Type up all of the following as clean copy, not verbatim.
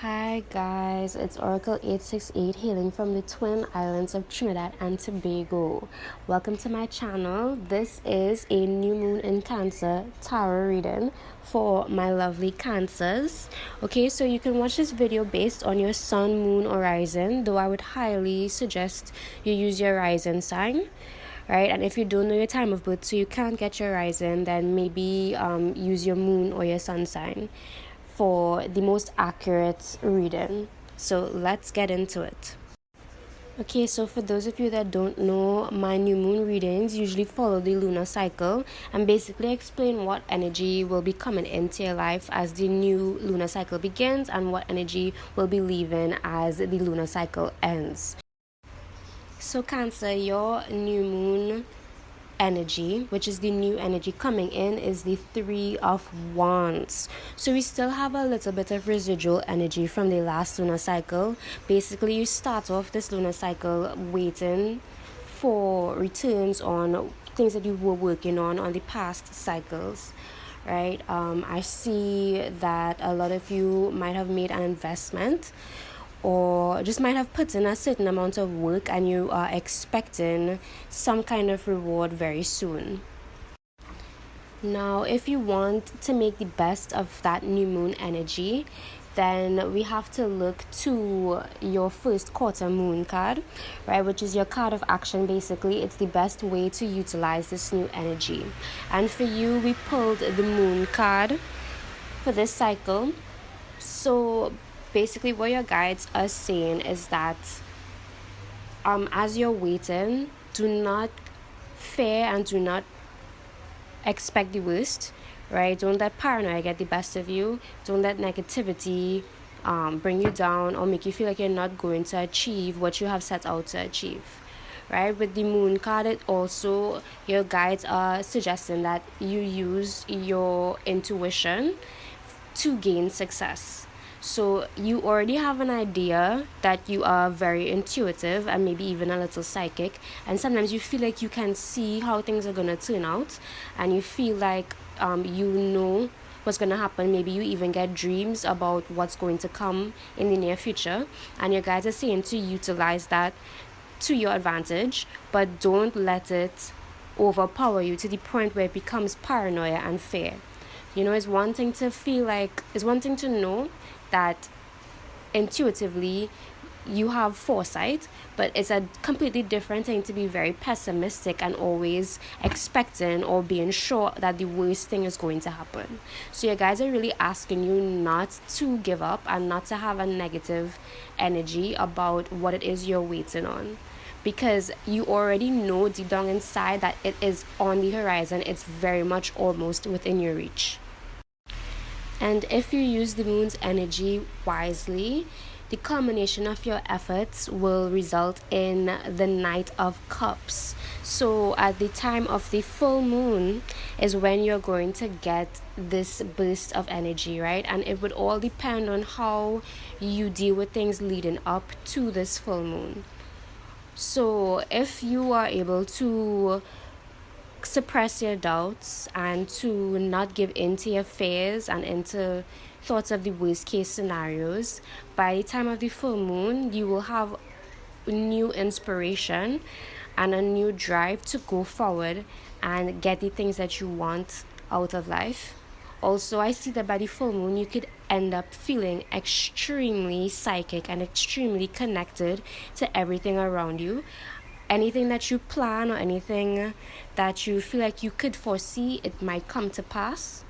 Hi guys, it's Oracle 868 hailing from the Twin Islands of Trinidad and Tobago. Welcome to my channel. This is a new moon in Cancer tarot reading for my lovely Cancers. Okay, so you can watch this video based on your sun, moon, or rising, though I would highly suggest you use your rising sign. Right, and if you don't know your time of birth, so you can't get your rising, then maybe use your moon or your sun sign for the most accurate reading. So let's get into it. Okay, so for those of you that don't know, my new moon readings usually follow the lunar cycle and basically explain what energy will be coming into your life as the new lunar cycle begins and what energy will be leaving as the lunar cycle ends. So Cancer, your new moon energy, which is the new energy coming in, is the Three of Wands. So we still have a little bit of residual energy from the last lunar cycle. Basically, you start off this lunar cycle waiting for returns on things that you were working on the past cycles, right? I see that a lot of you might have made an investment or just might have put in a certain amount of work and you are expecting some kind of reward very soon. Now, if you want to make the best of that new moon energy, then we have to look to your first quarter moon card, right, which is your card of action. Basically, it's the best way to utilize this new energy. And for you, we pulled the moon card for this cycle. So basically what your guides are saying is that as you're waiting, do not fear and do not expect the worst, right? Don't let paranoia get the best of you. Don't let negativity bring you down or make you feel like you're not going to achieve what you have set out to achieve, right? With the moon card, it also, your guides are suggesting that you use your intuition to gain success. So you already have an idea that you are very intuitive and maybe even a little psychic, and sometimes you feel like you can see how things are going to turn out and you feel like you know what's going to happen. Maybe you even get dreams about what's going to come in the near future, and your guides are saying to utilize that to your advantage, but don't let it overpower you to the point where it becomes paranoia and fear. You know, it's one thing to know that intuitively you have foresight, but it's a completely different thing to be very pessimistic and always expecting or being sure that the worst thing is going to happen. So your guys are really asking you not to give up and not to have a negative energy about what it is you're waiting on, because you already know deep down inside that it is on the horizon. It's very much almost within your reach. And if you use the moon's energy wisely, the culmination of your efforts will result in the Knight of Cups. So at the time of the full moon is when you're going to get this burst of energy, right? And it would all depend on how you deal with things leading up to this full moon. So if you are able to suppress your doubts and to not give in to your fears and into thoughts of the worst case scenarios, by the time of the full moon you will have new inspiration and a new drive to go forward and get the things that you want out of life. Also, I see that by the full moon you could end up feeling extremely psychic and extremely connected to everything around you. Anything that you plan or anything that you feel like you could foresee, it might come to pass,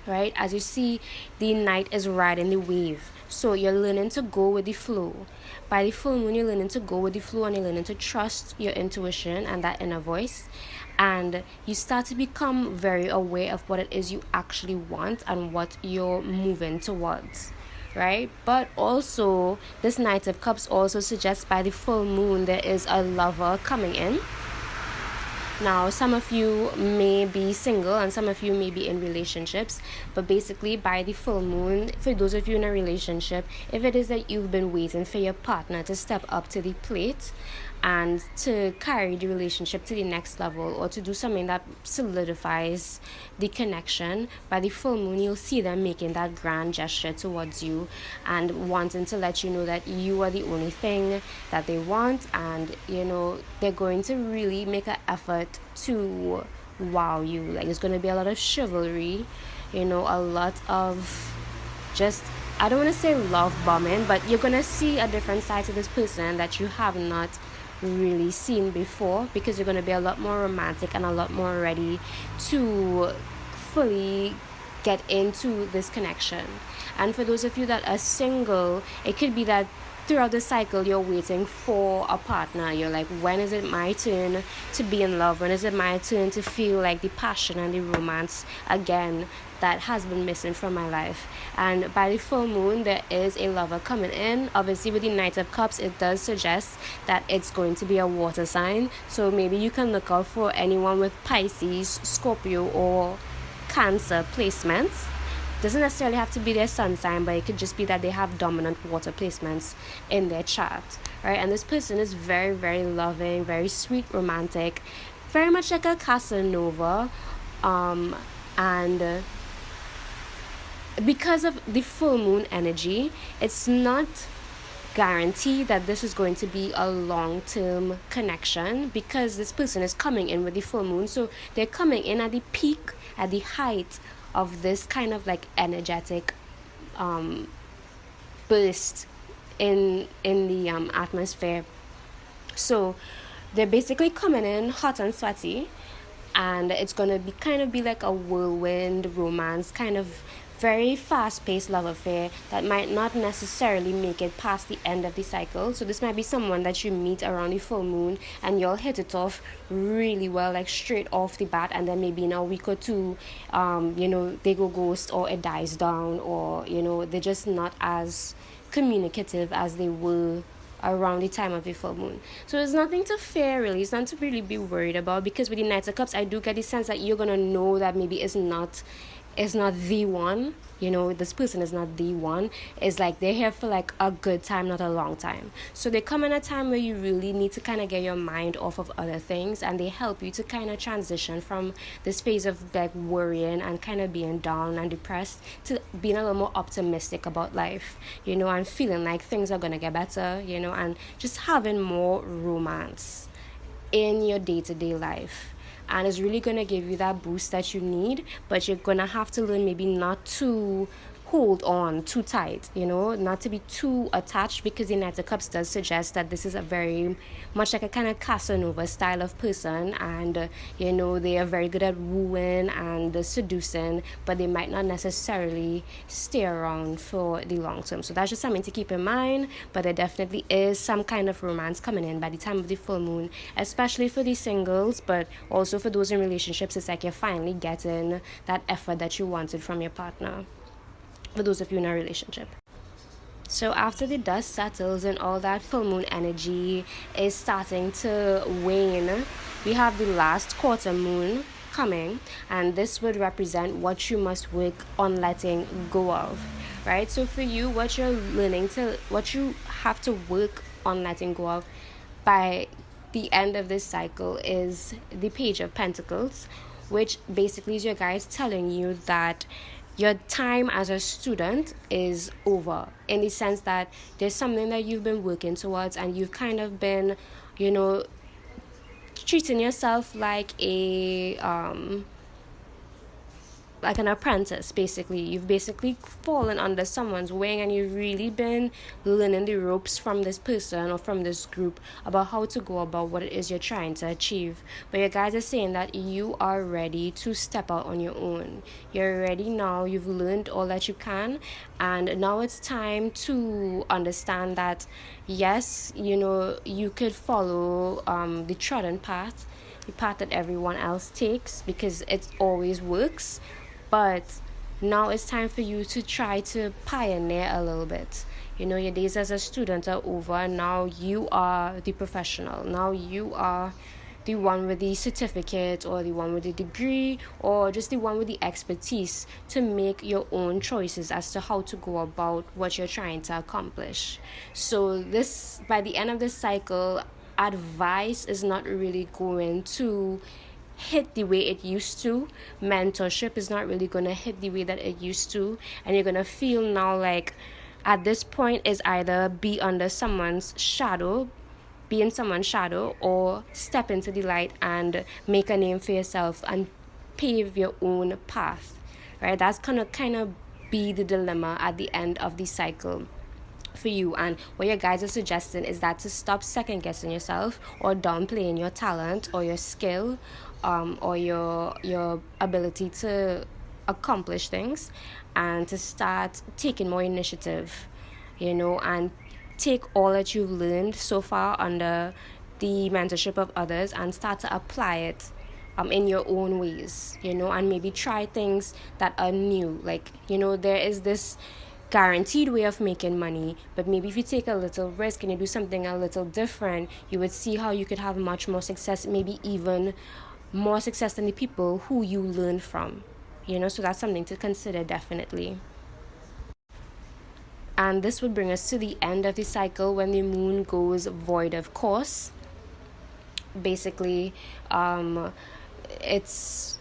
right? As you see, the Knight is riding the wave, so you're learning to go with the flow. By the full moon, you're learning to go with the flow and you're learning to trust your intuition and that inner voice, and you start to become very aware of what it is you actually want and what you're moving towards, right? But also, this Knight of Cups also suggests by the full moon there is a lover coming in. Now, some of you may be single and some of you may be in relationships, but basically by the full moon, for those of you in a relationship, if it is that you've been waiting for your partner to step up to the plate and to carry the relationship to the next level, or to do something that solidifies the connection. By the full moon, you'll see them making that grand gesture towards you and wanting to let you know that you are the only thing that they want, and they're going to really make an effort to wow you. Like, there's going to be a lot of chivalry, a lot of just, I don't want to say love bombing, but you're going to see a different side to this person that you have not really seen before, because you're going to be a lot more romantic and a lot more ready to fully get into this connection. And for those of you that are single, it could be that throughout the cycle you're waiting for a partner. You're like, when is it my turn to be in love? When is it my turn to feel like the passion and the romance again that has been missing from my life? And by the full moon, there is a lover coming in. Obviously, with the Knight of Cups, it does suggest that it's going to be a water sign, so maybe you can look out for anyone with Pisces, Scorpio, or Cancer placements. Doesn't necessarily have to be their sun sign, but it could just be that they have dominant water placements in their chart, right? And this person is very, very loving, very sweet, romantic, very much like a Casanova, and because of the full moon energy, it's not guaranteed that this is going to be a long-term connection, because this person is coming in with the full moon. So they're coming in at the peak, at the height of this kind of like energetic burst in the atmosphere. So they're basically coming in hot and sweaty, and it's gonna be like a whirlwind romance, kind of very fast-paced love affair that might not necessarily make it past the end of the cycle. So this might be someone that you meet around the full moon and you'll hit it off really well, like straight off the bat, and then maybe in a week or two they go ghost, or it dies down, or they're just not as communicative as they were around the time of the full moon. So there's nothing to fear, really. It's not to really be worried about, because with the Knight of Cups, I do get the sense that you're gonna know that maybe it's not the one. This person is not the one. It's like they're here for like a good time, not a long time. So they come in a time where you really need to kind of get your mind off of other things, and they help you to kind of transition from this phase of like worrying and kind of being down and depressed to being a little more optimistic about life, and feeling like things are gonna get better, and just having more romance in your day-to-day life. And it's really going to give you that boost that you need, but you're going to have to learn maybe not to hold on too tight, not to be too attached, because the Knight of Cups does suggest that this is a very much like a kind of Casanova style of person, and they are very good at wooing and seducing, but they might not necessarily stay around for the long term. So that's just something to keep in mind. But there definitely is some kind of romance coming in by the time of the full moon, especially for the singles, but also for those in relationships. It's like you're finally getting that effort that you wanted from your partner, for those of you in a relationship. So after the dust settles and all that full moon energy is starting to wane, we have the last quarter moon coming, and this would represent what you must work on letting go of, right? So for you, what you have to work on letting go of by the end of this cycle is the Page of Pentacles, which basically is your guys telling you that your time as a student is over, in the sense that there's something that you've been working towards, and you've kind of been, treating yourself like like an apprentice. Basically, you've basically fallen under someone's wing, and you've really been learning the ropes from this person or from this group about how to go about what it is you're trying to achieve. But your guys are saying that you are ready to step out on your own. You're ready now. You've learned all that you can, and now it's time to understand that yes, you could follow the trodden path, the path that everyone else takes, because it always works. But now it's time for you to try to pioneer a little bit. Your days as a student are over. Now you are the professional. Now you are the one with the certificate, or the one with the degree, or just the one with the expertise to make your own choices as to how to go about what you're trying to accomplish. So by the end of this cycle, advice is not really going to hit the way it used to. Mentorship is not really going to hit the way that it used to. And you're going to feel now like at this point is either be under someone's shadow, be in someone's shadow, or step into the light and make a name for yourself and pave your own path, right? That's gonna kind of be the dilemma at the end of the cycle for you. And what your guides are suggesting is that to stop second guessing yourself or downplaying your talent or your skill, or your ability to accomplish things, and to start taking more initiative, and take all that you've learned so far under the mentorship of others and start to apply it in your own ways, and maybe try things that are new. Like, there is this guaranteed way of making money, but maybe if you take a little risk and you do something a little different, you would see how you could have much more success, maybe even more success than the people who you learn from, so that's something to consider, definitely. And this would bring us to the end of the cycle when the moon goes void of course. Basically, it's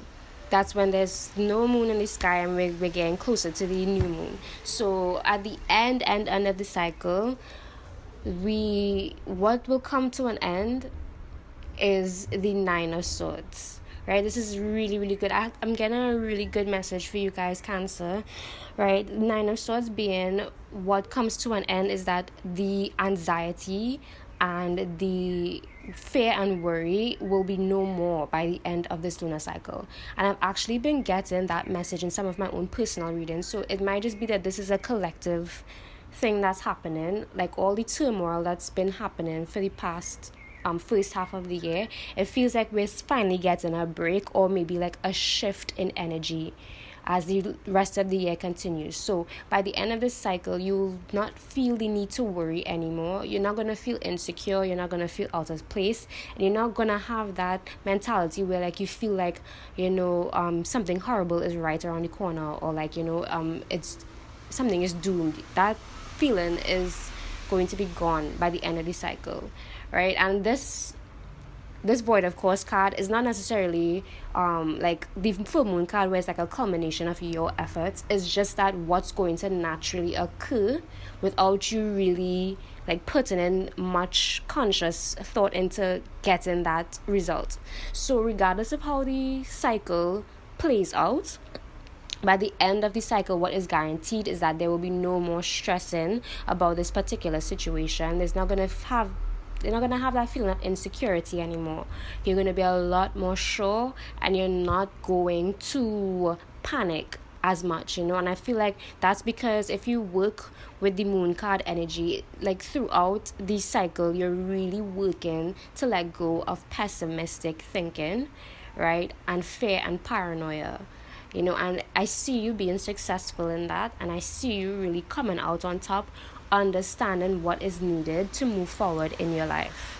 that's when there's no moon in the sky and we're getting closer to the new moon. So at the end of the cycle, what will come to an end is the Nine of Swords, right? This is really, really good. I'm getting a really good message for you guys, Cancer, right? Nine of Swords being what comes to an end is that the anxiety and the fear and worry will be no more by the end of this lunar cycle. And I've actually been getting that message in some of my own personal readings. So it might just be that this is a collective thing that's happening, like all the turmoil that's been happening for the past first half of the year. It feels like we're finally getting a break, or maybe like a shift in energy as the rest of the year continues. So by the end of this cycle, you'll not feel the need to worry anymore. You're not going to feel insecure. You're not going to feel out of place. And you're not going to have that mentality where like you feel like, something horrible is right around the corner, or like, it's something is doomed. That feeling is going to be gone by the end of the cycle, right? And this void of course card is not necessarily like the full moon card where it's like a culmination of your efforts. It's just that what's going to naturally occur without you really like putting in much conscious thought into getting that result. So regardless of how the cycle plays out, by the end of the cycle, what is guaranteed is that there will be no more stressing about this particular situation. You're not gonna have that feeling of insecurity anymore. You're gonna be a lot more sure, and you're not going to panic as much, and I feel like that's because if you work with the moon card energy, like throughout the cycle, you're really working to let go of pessimistic thinking, right, and fear and paranoia. And I see you being successful in that, and I see you really coming out on top, understanding what is needed to move forward in your life.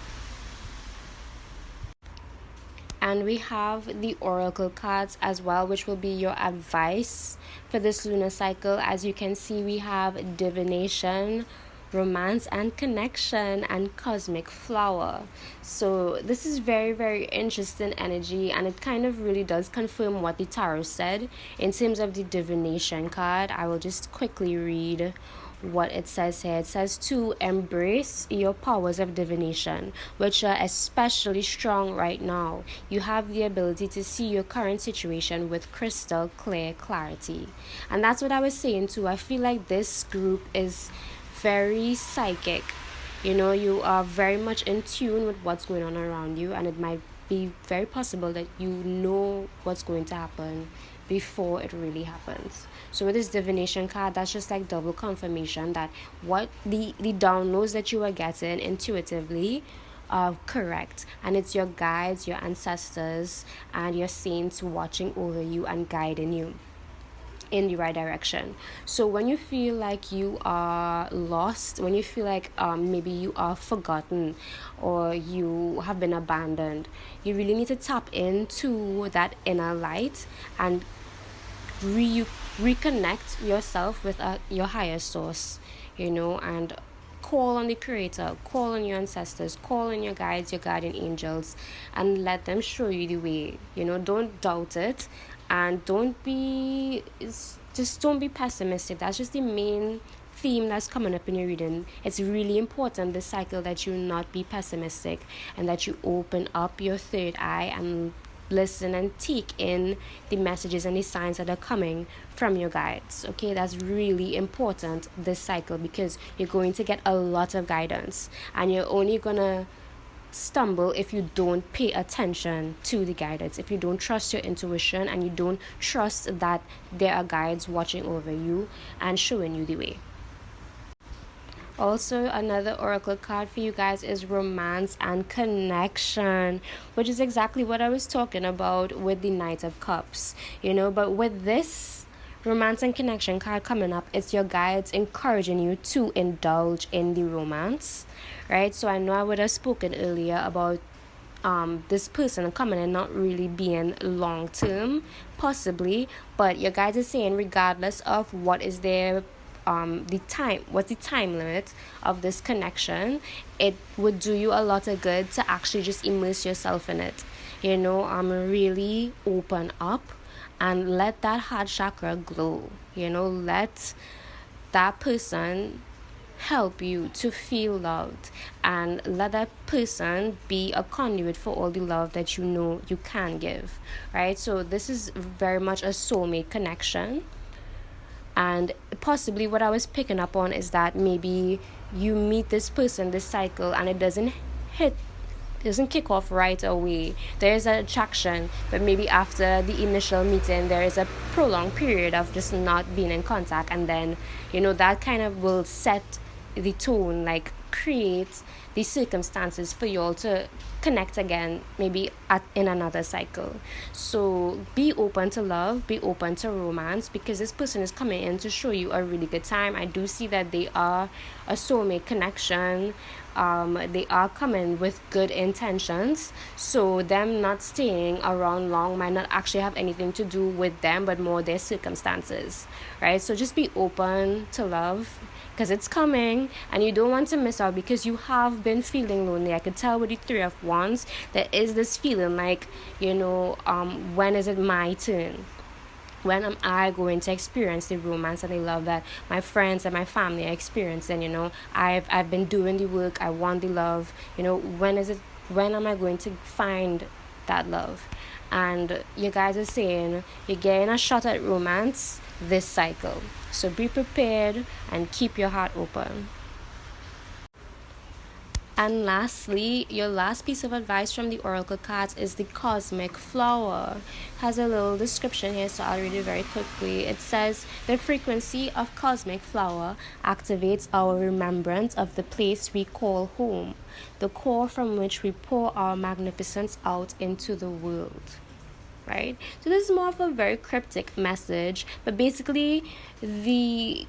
And we have the oracle cards as well, which will be your advice for this lunar cycle. As you can see, we have divination, romance and connection, and cosmic flower. So this is very, very interesting energy, and it kind of really does confirm what the tarot said. In terms of the divination card, I will just quickly read what it says here. It says to embrace your powers of divination, which are especially strong right now. You have the ability to see your current situation with crystal clear clarity. And that's what I was saying too. I feel like this group is very psychic. You are very much in tune with what's going on around you, and it might be very possible that you know what's going to happen before it really happens. So with this divination card, that's just like double confirmation that what the downloads that you are getting intuitively are correct, and it's your guides, your ancestors, and your saints watching over you and guiding you in the right direction. So when you feel like you are lost, when you feel like maybe you are forgotten or you have been abandoned, you really need to tap into that inner light and reconnect yourself with your higher source, and call on the Creator, call on your ancestors, call on your guides, your guardian angels, and let them show you the way. Don't doubt it, and don't be pessimistic. That's just the main theme that's coming up in your reading. It's really important this cycle that you not be pessimistic, and that you open up your third eye and listen and take in the messages and the signs that are coming from your guides. Okay, that's really important this cycle, because you're going to get a lot of guidance, and you're only gonna stumble if you don't pay attention to the guidance, if you don't trust your intuition, and you don't trust that there are guides watching over you and showing you the way. Also, another oracle card for you guys is romance and connection, which is exactly what I was talking about with the Knight of Cups. But with this romance and connection card coming up, it's your guides encouraging you to indulge in the romance, right? So I know I would have spoken earlier about this person coming and not really being long term, possibly, but your guides are saying, regardless of what is their what's the time limit of this connection, it would do you a lot of good to actually just immerse yourself in it. Really open up and let that heart chakra glow. Let that person help you to feel loved, and let that person be a conduit for all the love that you can give, right? So this is very much a soulmate connection. And possibly what I was picking up on is that maybe you meet this person, this cycle, and it doesn't kick off right away. There is an attraction, but maybe after the initial meeting, there is a prolonged period of just not being in contact. And then, that kind of will set the tone, like create the circumstances for you all to connect again, maybe in another cycle. So be open to love, be open to romance, because this person is coming in to show you a really good time. I do see that they are a soulmate connection. They are coming with good intentions, so them not staying around long might not actually have anything to do with them, but more their circumstances, right? So just be open to love, because it's coming and you don't want to miss out, because you have been feeling lonely. I could tell with the Three of Wands, there is this feeling like, when is it my turn? When am I going to experience the romance and the love that my friends and my family are experiencing? I've been doing the work. I want the love. When am I going to find that love? And you guys are saying you're getting a shot at romance this cycle. So be prepared and keep your heart open. And lastly, your last piece of advice from the oracle cards is the cosmic flower. It has a little description here, so I'll read it very quickly. It says, the frequency of cosmic flower activates our remembrance of the place we call home, the core from which we pour our magnificence out into the world. Right? So this is more of a very cryptic message, but basically the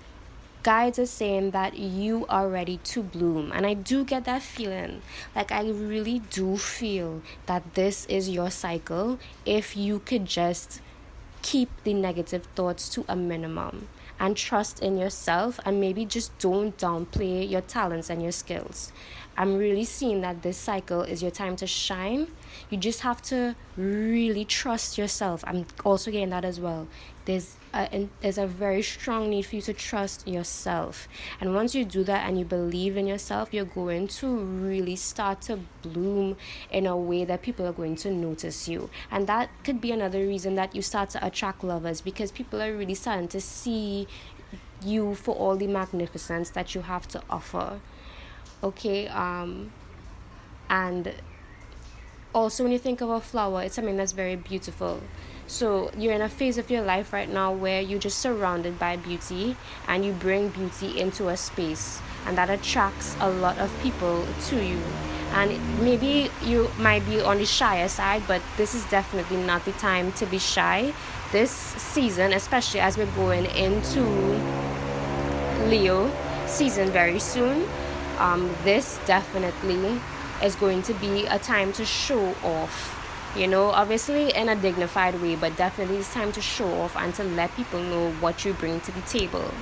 guides are saying that you are ready to bloom. And I do get that feeling. Like, I really do feel that this is your cycle if you could just keep the negative thoughts to a minimum and trust in yourself, and maybe just don't downplay your talents and your skills. I'm really seeing that this cycle is your time to shine. You just have to really trust yourself. I'm also getting that as well. There's a very strong need for you to trust yourself. And once you do that and you believe in yourself, you're going to really start to bloom in a way that people are going to notice you. And that could be another reason that you start to attract lovers, because people are really starting to see you for all the magnificence that you have to offer. Okay, and also when you think of a flower, it's something that's very beautiful. So you're in a phase of your life right now where you're just surrounded by beauty, and you bring beauty into a space, and that attracts a lot of people to you. And maybe you might be on the shyer side, but this is definitely not the time to be shy. This season, especially as we're going into Leo season very soon, this definitely is going to be a time to show off. Obviously in a dignified way, but definitely it's time to show off and to let people know what you bring to the table.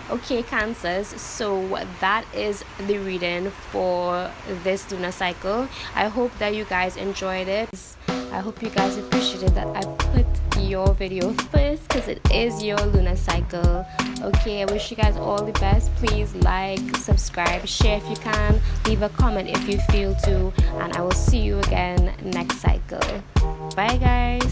Okay, Cancers, so that is the reading for this lunar cycle. I hope that you guys enjoyed it. I hope you guys appreciated that I put your video first because it is your lunar cycle. Okay, I wish you guys all the best. Please like, subscribe, share if you can, leave a comment if you feel to, and I will see you again next cycle. Bye guys.